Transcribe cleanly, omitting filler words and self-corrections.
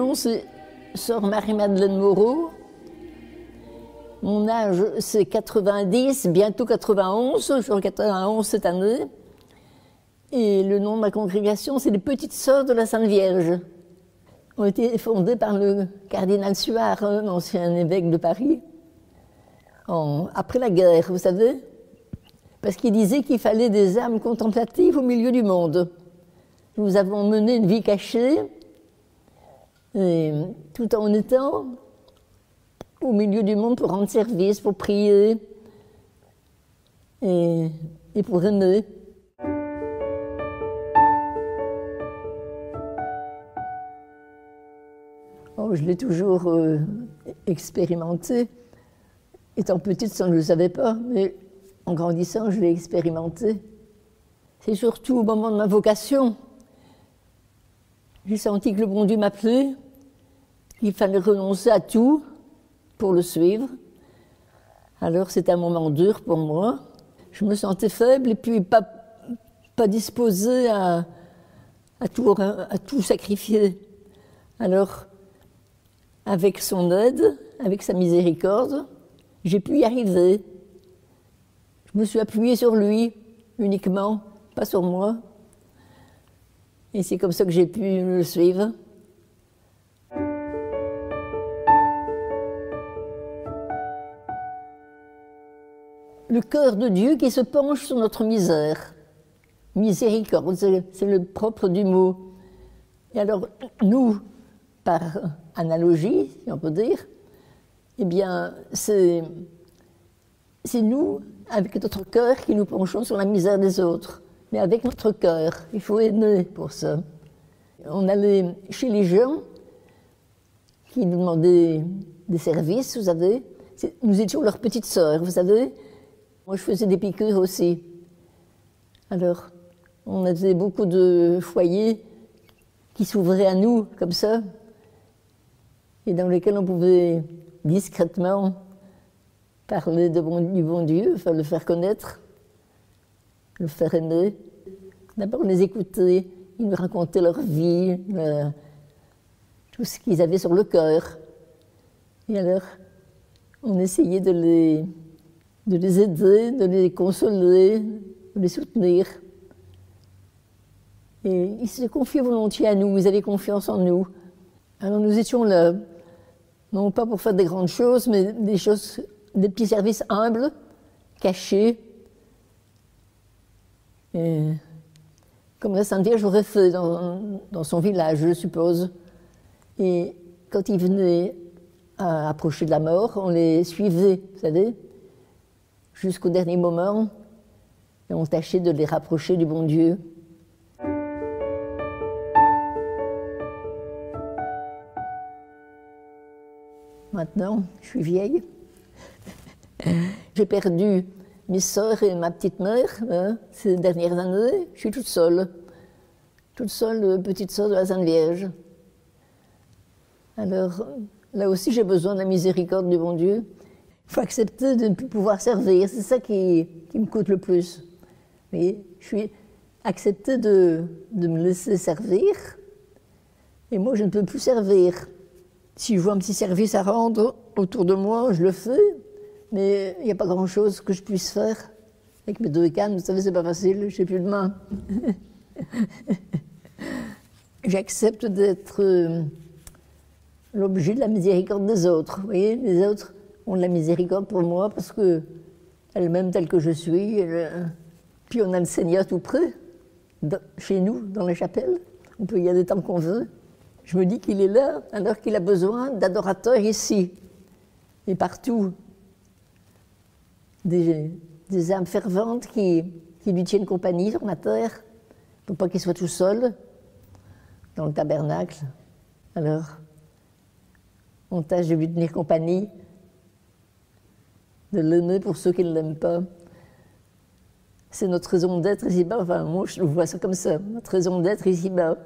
nom, c'est Sœur Marie-Madeleine Moreau. Mon âge, c'est 90, bientôt 91, je suis 91 cette année. Et le nom de ma congrégation, c'est les Petites Sœurs de la Sainte Vierge. Ont été fondées par le cardinal Suard, l'ancien évêque de Paris, après la guerre, vous savez, parce qu'il disait qu'il fallait des âmes contemplatives au milieu du monde. Nous avons mené une vie cachée, et tout en étant au milieu du monde pour rendre service, pour prier et pour aimer. Oh, je l'ai toujours expérimenté. Étant petite, ça, je ne le savais pas, mais en grandissant, je l'ai expérimenté. C'est surtout au moment de ma vocation. J'ai senti que le bon Dieu m'appelait, qu'il fallait renoncer à tout pour le suivre. Alors c'était un moment dur pour moi. Je me sentais faible et puis pas disposée à tout sacrifier. Alors, avec son aide, avec sa miséricorde, j'ai pu y arriver. Je me suis appuyée sur lui uniquement, pas sur moi. Et c'est comme ça que j'ai pu le suivre. Le cœur de Dieu qui se penche sur notre misère. Miséricorde, c'est le propre du mot. Et alors, nous, par analogie, si on peut dire, eh bien, c'est nous, avec notre cœur, qui nous penchons sur la misère des autres. Mais avec notre cœur, il faut aimer pour ça. On allait chez les gens qui nous demandaient des services, vous savez. Nous étions leurs petites sœurs, vous savez. Moi, je faisais des piqûres aussi. Alors, on avait beaucoup de foyers qui s'ouvraient à nous, comme ça, et dans lesquels on pouvait discrètement parler du bon Dieu, enfin, le faire connaître, le faire aimer. D'abord, on les écoutait, ils nous racontaient leur vie, tout ce qu'ils avaient sur le cœur. Et alors, on essayait de les aider, de les consoler, de les soutenir. Et ils se confiaient volontiers à nous, ils avaient confiance en nous. Alors nous étions là, non pas pour faire des grandes choses, mais des petits services humbles, cachés. Et comme la Sainte Vierge aurait fait dans son village, je suppose. Et quand ils venaient à approcher de la mort, on les suivait, vous savez, jusqu'au dernier moment, et on tâchait de les rapprocher du bon Dieu. Maintenant, je suis vieille. J'ai perdu mes sœurs et ma petite mère ces dernières années. Je suis toute seule, petite sœur de la Sainte Vierge. Alors, là aussi, j'ai besoin de la miséricorde du bon Dieu. Il faut accepter de ne plus pouvoir servir, c'est ça qui me coûte le plus. Mais je suis acceptée de me laisser servir, et moi, je ne peux plus servir. Si je vois un petit service à rendre autour de moi, je le fais, mais il n'y a pas grand-chose que je puisse faire. Avec mes 2 cannes, vous savez, c'est pas facile, je n'ai plus de main. J'accepte d'être l'objet de la miséricorde des autres. Vous voyez, les autres ont de la miséricorde pour moi parce qu'elles m'aiment telle que je suis. Puis on a le Seigneur tout près, chez nous, dans la chapelle. On peut y aller tant qu'on veut. Je me dis qu'il est là, alors qu'il a besoin d'adorateurs ici et partout. Des âmes ferventes qui lui tiennent compagnie sur la terre, pour pas qu'il soit tout seul dans le tabernacle. Alors, on tâche de lui tenir compagnie, de l'aimer pour ceux qui ne l'aiment pas. C'est notre raison d'être ici-bas. Enfin, moi, je vois ça comme ça, notre raison d'être ici-bas.